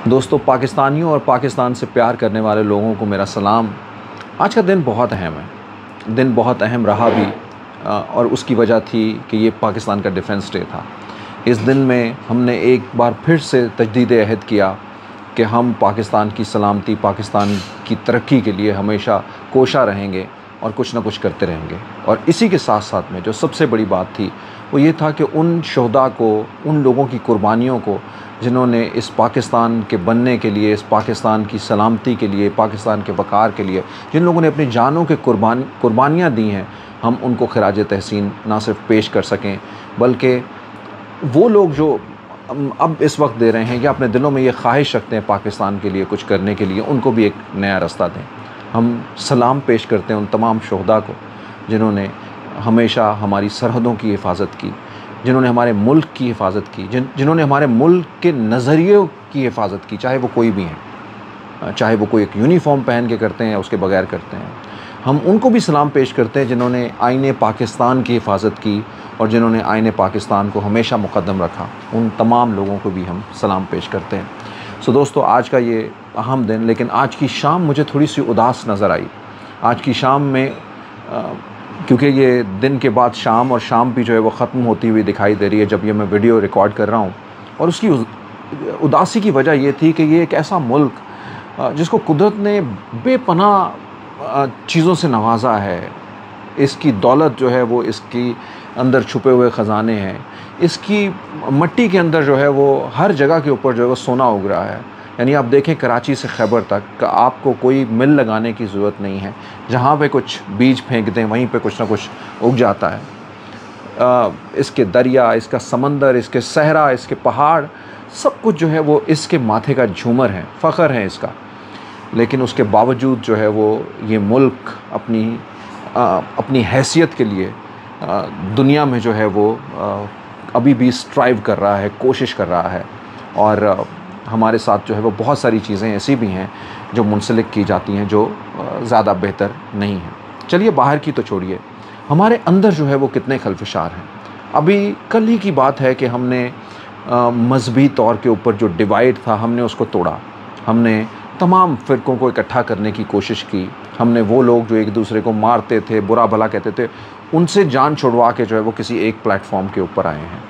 दोस्तों, पाकिस्तानियों और पाकिस्तान से प्यार करने वाले लोगों को मेरा सलाम। आज का दिन बहुत अहम है। दिन बहुत अहम रहा भी और उसकी वजह थी कि ये पाकिस्तान का डिफेंस डे था। इस दिन में हमने एक बार फिर से तजदीद अहद किया कि हम पाकिस्तान की सलामती, पाकिस्तान की तरक्की के लिए हमेशा कोशा रहेंगे और कुछ ना कुछ करते रहेंगे। और इसी के साथ साथ में जो सबसे बड़ी बात थी वो ये था कि उन शहदा को, उन लोगों की कुर्बानियों को जिन्होंने इस पाकिस्तान के बनने के लिए, इस पाकिस्तान की सलामती के लिए, पाकिस्तान के वक़ार के लिए जिन लोगों ने अपनी जानों के कुर्बानियाँ दी हैं, हम उनको खिराज तहसीन ना सिर्फ पेश कर सकें बल्कि वो लोग जो अब इस वक्त दे रहे हैं या अपने दिलों में ये ख्वाहिश रखते हैं पाकिस्तान के लिए कुछ करने के लिए, उनको भी एक नया रास्ता दें। हम सलाम पेश करते हैं उन तमाम शहदा को जिन्होंने हमेशा हमारी सरहदों की हिफाजत की, जिन्होंने हमारे मुल्क की हिफाजत की, जिन्होंने हमारे मुल्क के नज़रियों की हिफाजत की, चाहे वो कोई भी हैं, चाहे वो कोई एक यूनिफॉर्म पहन के करते हैं या उसके बगैर करते हैं। हम उनको भी सलाम पेश करते हैं जिन्होंने आईने पाकिस्तान की हिफाजत की और जिन्होंने आईने पाकिस्तान को हमेशा मुक़द्दम रखा। उन तमाम लोगों को भी हम सलाम पेश करते हैं। सो दोस्तों, आज का ये अहम दिन, लेकिन आज की शाम मुझे थोड़ी सी उदास नज़र आई। आज की शाम में क्योंकि ये दिन के बाद शाम, और शाम भी जो है वो ख़त्म होती हुई दिखाई दे रही है जब ये मैं वीडियो रिकॉर्ड कर रहा हूँ। और उसकी उदासी की वजह ये थी कि ये एक ऐसा मुल्क जिसको कुदरत ने बेपनाह चीज़ों से नवाजा है। इसकी दौलत जो है वो इसकी अंदर छुपे हुए ख़जाने हैं। इसकी मिट्टी के अंदर जो है वो हर जगह के ऊपर जो है वो सोना उग रहा है। यानी आप देखें, कराची से खैबर तक आपको कोई मिल लगाने की ज़रूरत नहीं है। जहाँ पे कुछ बीज फेंक दें वहीं पे कुछ ना कुछ उग जाता है। इसके दरिया, इसका समंदर, इसके सहरा, इसके पहाड़, सब कुछ जो है वो इसके माथे का झूमर है, फ़ख्र है इसका। लेकिन उसके बावजूद जो है वो ये मुल्क अपनी हैसियत के लिए दुनिया में जो है वो अभी भी स्ट्राइव कर रहा है, कोशिश कर रहा है। और हमारे साथ जो है वो बहुत सारी चीज़ें ऐसी भी हैं जो मुंसलिक की जाती हैं जो ज़्यादा बेहतर नहीं हैं। चलिए, बाहर की तो छोड़िए, हमारे अंदर जो है वो कितने खलफशार हैं। अभी कल ही की बात है कि हमने मजहबी तौर के ऊपर जो डिवाइड था हमने उसको तोड़ा। हमने तमाम फ़िरक़ों को इकट्ठा करने की कोशिश की। हमने वो लोग जो एक दूसरे को मारते थे, बुरा भला कहते थे, उनसे जान छुड़वा के जो है वो किसी एक प्लेटफॉर्म के ऊपर आए हैं।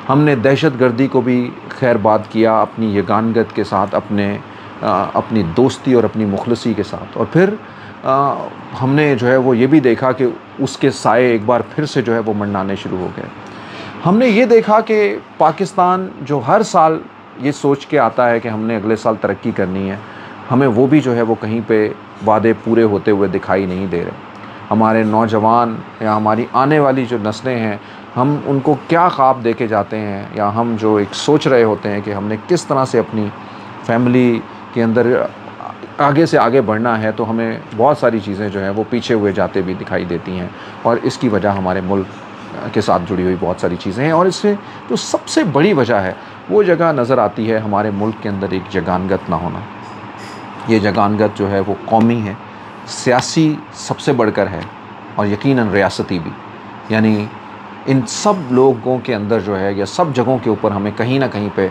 हमने दहशतगर्दी को भी खैरबाद किया अपनी यगानगत के साथ, अपनी दोस्ती और अपनी मुखलसी के साथ। और फिर हमने जो है वो ये भी देखा कि उसके साए एक बार फिर से जो है वो मंडराने शुरू हो गए। हमने ये देखा कि पाकिस्तान जो हर साल ये सोच के आता है कि हमने अगले साल तरक्की करनी है, हमें वो भी जो है वो कहीं पे वादे पूरे होते हुए दिखाई नहीं दे रहे। हमारे नौजवान या हमारी आने वाली जो नस्लें हैं, हम उनको क्या ख्वाब दे के जाते हैं, या हम जो एक सोच रहे होते हैं कि हमने किस तरह से अपनी फैमिली के अंदर आगे से आगे बढ़ना है, तो हमें बहुत सारी चीज़ें जो हैं वो पीछे हुए जाते भी दिखाई देती हैं। और इसकी वजह हमारे मुल्क के साथ जुड़ी हुई बहुत सारी चीज़ें हैं। और इससे जो सबसे बड़ी वजह है वो जगह नज़र आती है हमारे मुल्क के अंदर एक जगानगत ना होना। ये जगानगत जो है वो कौमी है, सियासी सबसे बढ़कर है, और यकीनन रियासती भी। यानी इन सब लोगों के अंदर जो है, या सब जगहों के ऊपर हमें कहीं ना कहीं पे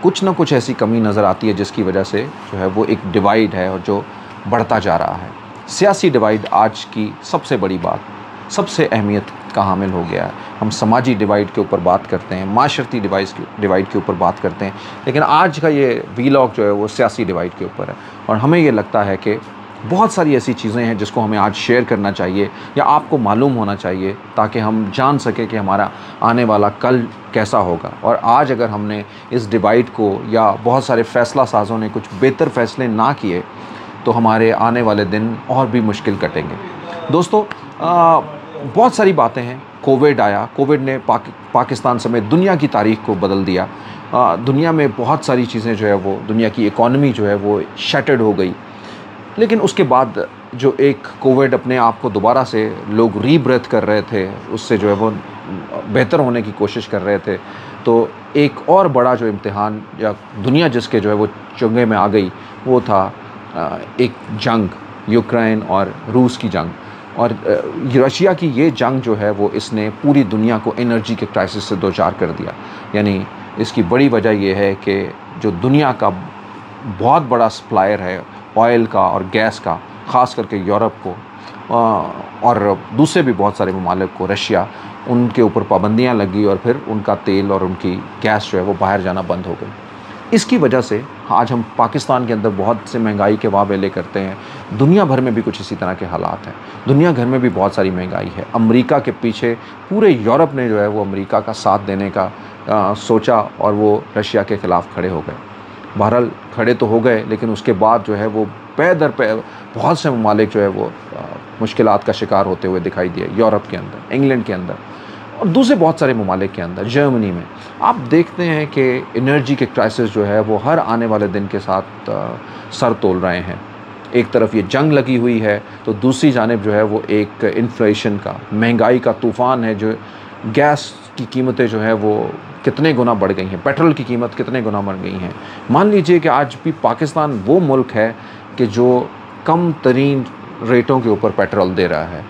कुछ ना कुछ ऐसी कमी नज़र आती है जिसकी वजह से जो है वो एक डिवाइड है और जो बढ़ता जा रहा है। सियासी डिवाइड आज की सबसे बड़ी बात, सबसे अहमियत का हामिल हो गया है। हम समाजी डिवाइड के ऊपर बात करते हैं, माशरती डिवाइड के ऊपर बात करते हैं, लेकिन आज का ये वीलॉग जो है वो सियासी डिवाइड के ऊपर है। और हमें ये लगता है कि बहुत सारी ऐसी चीज़ें हैं जिसको हमें आज शेयर करना चाहिए या आपको मालूम होना चाहिए, ताकि हम जान सकें कि हमारा आने वाला कल कैसा होगा। और आज अगर हमने इस डिवाइड को, या बहुत सारे फ़ैसला साज़ों ने कुछ बेहतर फ़ैसले ना किए, तो हमारे आने वाले दिन और भी मुश्किल कटेंगे। दोस्तों, बहुत सारी बातें हैं। कोविड आया, कोविड ने पाकिस्तान समेत दुनिया की तारीख़ को बदल दिया। दुनिया में बहुत सारी चीज़ें जो है वो, दुनिया की इकॉनमी जो है वो शैटर्ड हो गई। लेकिन उसके बाद जो एक कोविड अपने आप को दोबारा से लोग रीब्रेथ कर रहे थे, उससे जो है वो बेहतर होने की कोशिश कर रहे थे, तो एक और बड़ा जो इम्तिहान या दुनिया जिसके जो है वो चंगे में आ गई, वो था एक जंग, यूक्रेन और रूस की जंग। और रशिया की ये जंग जो है वो इसने पूरी दुनिया को एनर्जी के क्राइसिस से दो चार कर दिया। यानी इसकी बड़ी वजह ये है कि जो दुनिया का बहुत बड़ा सप्लायर है ऑयल का और गैस का, ख़ास करके यूरोप को और दूसरे भी बहुत सारे ममालिक को, रशिया, उनके ऊपर पाबंदियां लगी और फिर उनका तेल और उनकी गैस जो है वो बाहर जाना बंद हो गई। इसकी वजह से आज हम पाकिस्तान के अंदर बहुत से महंगाई के वावेले करते हैं। दुनिया भर में भी कुछ इसी तरह के हालात हैं। दुनिया भर में भी बहुत सारी महंगाई है। अमेरिका के पीछे पूरे यूरोप ने जो है वो अमेरिका का साथ देने का सोचा और वो रशिया के ख़िलाफ़ खड़े हो गए। बहरहाल खड़े तो हो गए, लेकिन उसके बाद जो है वो पै दर पै बहुत से ममालिक जो है वो मुश्किलात का शिकार होते हुए दिखाई दिए। यूरोप के अंदर, इंग्लैंड के अंदर और दूसरे बहुत सारे ममालिक के अंदर, जर्मनी में आप देखते हैं कि एनर्जी के क्राइसिस जो है वो हर आने वाले दिन के साथ सर तोल रहे हैं। एक तरफ ये जंग लगी हुई है तो दूसरी जानिब जो है वो एक इन्फ्लेशन का, महंगाई का तूफ़ान है। जो गैस की कीमतें जो है वो कितने गुना बढ़ गई हैं, पेट्रोल की कीमत कितने गुना बढ़ गई हैं। मान लीजिए कि आज भी पाकिस्तान वो मुल्क है कि जो कम तरीन रेटों के ऊपर पेट्रोल दे रहा है,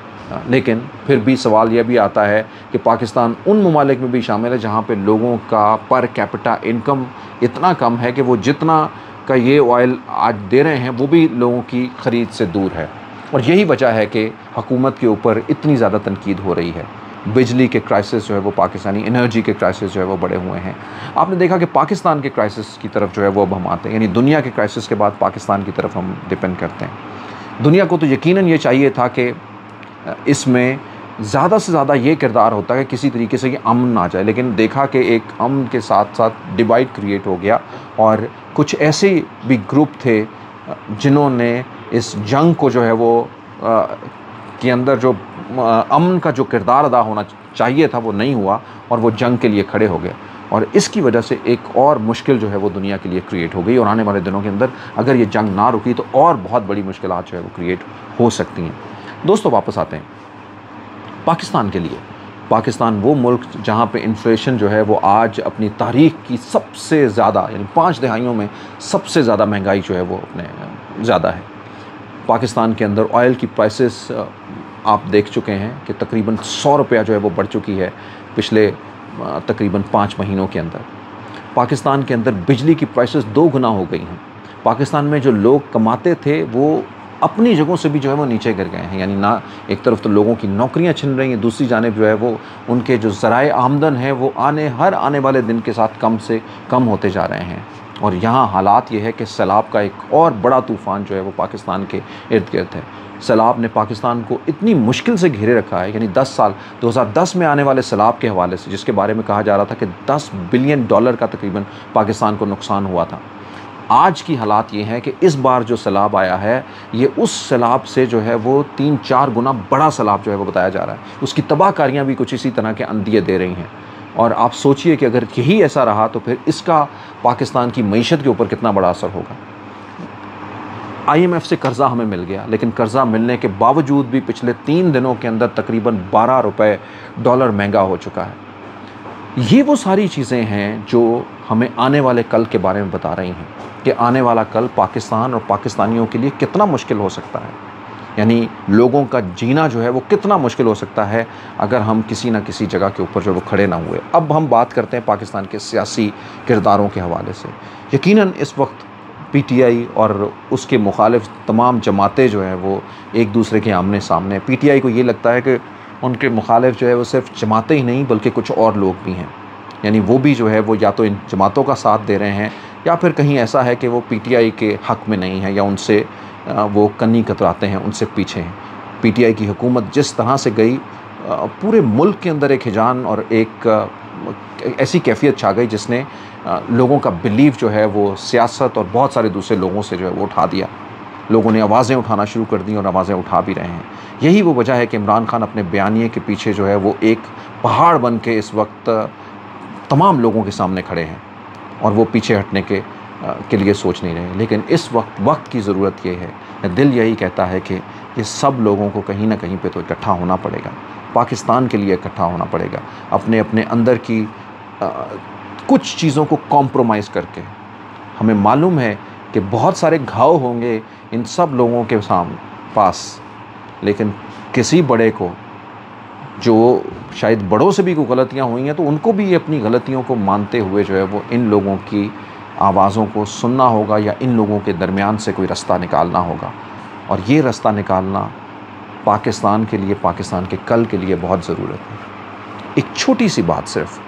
लेकिन फिर भी सवाल यह भी आता है कि पाकिस्तान उन ममालिक में भी शामिल है जहाँ पे लोगों का पर कैपिटा इनकम इतना कम है कि वो जितना का ये ऑयल आज दे रहे हैं वो भी लोगों की ख़रीद से दूर है। और यही वजह है कि हुकूमत के ऊपर इतनी ज़्यादा तनकीद हो रही है। बिजली के क्राइसिस जो है वो, पाकिस्तानी एनर्जी के क्राइसिस जो है वो बढ़े हुए हैं। आपने देखा कि पाकिस्तान के क्राइसिस की तरफ जो है वो अब हम आते हैं, यानी दुनिया के क्राइसिस के बाद पाकिस्तान की तरफ हम डिपेंड करते हैं। दुनिया को तो यकीनन ये चाहिए था कि इसमें ज़्यादा से ज़्यादा ये किरदार होता है कि किसी तरीके से ये अमन आ जाए, लेकिन देखा कि एक अमन के साथ साथ डिवाइड क्रिएट हो गया और कुछ ऐसे भी ग्रुप थे जिन्होंने इस जंग को जो है वो के अंदर जो अमन का जो किरदार अदा होना चाहिए था वो नहीं हुआ और वो जंग के लिए खड़े हो गए। और इसकी वजह से एक और मुश्किल जो है वो दुनिया के लिए क्रिएट हो गई और आने वाले दिनों के अंदर अगर ये जंग ना रुकी तो और बहुत बड़ी मुश्किलात जो है वो क्रिएट हो सकती हैं। दोस्तों वापस आते हैं पाकिस्तान के लिए। पाकिस्तान वो मुल्क जहाँ पे इन्फ्लेशन जो है वो आज अपनी तारीख़ की सबसे ज़्यादा, यानी 5 दहाइयों में सबसे ज़्यादा महंगाई जो है वो अपने ज़्यादा है। पाकिस्तान के अंदर ऑयल की प्राइसेस आप देख चुके हैं कि तकरीबन 100 रुपया जो है वो बढ़ चुकी है पिछले तकरीबन 5 महीनों के अंदर। पाकिस्तान के अंदर बिजली की प्राइसेस 2 गुना हो गई हैं। पाकिस्तान में जो लोग कमाते थे वो अपनी जगहों से भी जो है वो नीचे गिर गए हैं। यानी ना एक तरफ तो लोगों की नौकरियां छिन रही हैं, दूसरी जानिब जो है वो उनके जो ज़राए आमदन है वो हर आने वाले दिन के साथ कम से कम होते जा रहे हैं। और यहाँ हालात ये है कि सैलाब का एक और बड़ा तूफ़ान जो है वो पाकिस्तान के इर्द गिर्द है। सैलाब ने पाकिस्तान को इतनी मुश्किल से घेरे रखा है, यानी 10 साल 2010 में आने वाले सैलाब के हवाले से, जिसके बारे में कहा जा रहा था कि $10 बिलियन का तकरीबन पाकिस्तान को नुकसान हुआ था। आज की हालात ये हैं कि इस बार जो सैलाब आया है ये उस सैलाब से जो है वो 3-4 गुना बड़ा सैलाब जो है वो बताया जा रहा है। उसकी तबाहकारियाँ भी कुछ इसी तरह के अंदिए दे रही हैं। और आप सोचिए कि अगर यही ऐसा रहा तो फिर इसका पाकिस्तान की मईशत के ऊपर कितना बड़ा असर होगा। IMF से कर्ज़ा हमें मिल गया, लेकिन कर्ज़ा मिलने के बावजूद भी पिछले 3 दिनों के अंदर तकरीबन $12 महंगा हो चुका है। ये वो सारी चीज़ें हैं जो हमें आने वाले कल के बारे में बता रही हैं कि आने वाला कल पाकिस्तान और पाकिस्तानियों के लिए कितना मुश्किल हो सकता है। यानी लोगों का जीना जो है वो कितना मुश्किल हो सकता है अगर हम किसी न किसी जगह के ऊपर जो वो खड़े ना हुए। अब हम बात करते हैं पाकिस्तान के सियासी किरदारों के हवाले से। यकीनन इस वक्त PTI और उसके मुखालिफ तमाम जमातें जो हैं वो एक दूसरे के आमने सामने। PTI को ये लगता है कि उनके मुखालिफ जो है वो सिर्फ जमातें ही नहीं बल्कि कुछ और लोग भी हैं। यानी वो भी जो है वो या तो इन जमातों का साथ दे रहे हैं या फिर कहीं ऐसा है कि वो PTI के हक़ में नहीं है या उनसे वो कन्नी कतराते हैं, उनसे पीछे हैं। PTI की हुकूमत जिस तरह से गई, पूरे मुल्क के अंदर एक हिजान और एक ऐसी कैफियत छा गई जिसने लोगों का बिलीव जो है वो सियासत और बहुत सारे दूसरे लोगों से जो है वो उठा दिया। लोगों ने आवाज़ें उठाना शुरू कर दी और आवाज़ें उठा भी रहे हैं। यही वो वजह है कि इमरान खान अपने बयानिए के पीछे जो है वो एक पहाड़ बन के इस वक्त तमाम लोगों के सामने खड़े हैं और वो पीछे हटने के लिए सोच नहीं रहे। लेकिन इस वक्त की ज़रूरत ये है, दिल यही कहता है कि ये सब लोगों को कहीं ना कहीं पे तो इकट्ठा होना पड़ेगा, पाकिस्तान के लिए इकट्ठा होना पड़ेगा, अपने अपने अंदर की कुछ चीज़ों को कॉम्प्रोमाइज़ करके। हमें मालूम है कि बहुत सारे घाव होंगे इन सब लोगों के पास, लेकिन किसी बड़े को जो शायद बड़ों से भी कोई गलतियाँ हुई हैं तो उनको भी अपनी गलतियों को मानते हुए जो है वो इन लोगों की आवाज़ों को सुनना होगा या इन लोगों के दरमियान से कोई रास्ता निकालना होगा। और ये रास्ता निकालना पाकिस्तान के लिए, पाकिस्तान के कल के लिए बहुत ज़रूरत है। एक छोटी सी बात सिर्फ,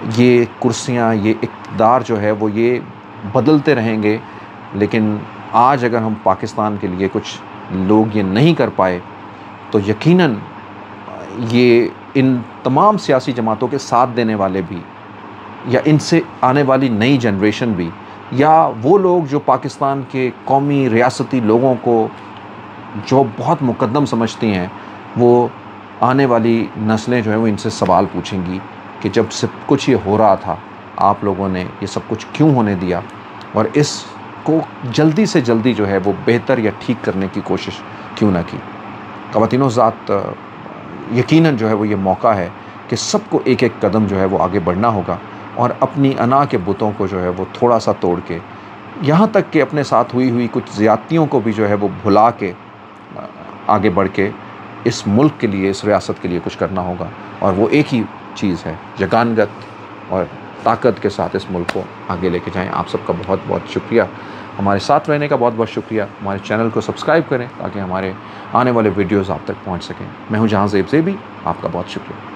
ये कुर्सियाँ, ये इक़्तिदार जो है वो ये बदलते रहेंगे, लेकिन आज अगर हम पाकिस्तान के लिए कुछ लोग ये नहीं कर पाए तो यकीनन ये इन तमाम सियासी जमातों के साथ देने वाले भी, या इनसे आने वाली नई जनरेशन भी, या वो लोग जो पाकिस्तान के कौमी रियासती लोगों को जो बहुत मुकद्दम समझती हैं, वो आने वाली नस्लें जो हैं वो इनसे सवाल पूछेंगी कि जब सब कुछ ये हो रहा था, आप लोगों ने ये सब कुछ क्यों होने दिया, और इसको जल्दी से जल्दी जो है वो बेहतर या ठीक करने की कोशिश क्यों ना की। ख़वातीनो ज़ात, यकीनन जो है वो ये मौका है कि सबको एक एक कदम जो है वो आगे बढ़ना होगा और अपनी अना के बुतों को जो है वो थोड़ा सा तोड़ के, यहाँ तक कि अपने साथ हुई कुछ ज़्यादतियों को भी जो है वो भुला के आगे बढ़ के इस मुल्क के लिए, इस रियासत के लिए कुछ करना होगा। और वो एक ही चीज़ है, जगानगत और ताकत के साथ इस मुल्क को आगे लेके जाएं। आप सबका बहुत बहुत शुक्रिया, हमारे साथ रहने का बहुत बहुत शुक्रिया। हमारे चैनल को सब्सक्राइब करें ताकि हमारे आने वाले वीडियोज़ आप तक पहुँच सकें। मैं हूँ जहां ज़ेब ज़ेबी, आपका बहुत शुक्रिया।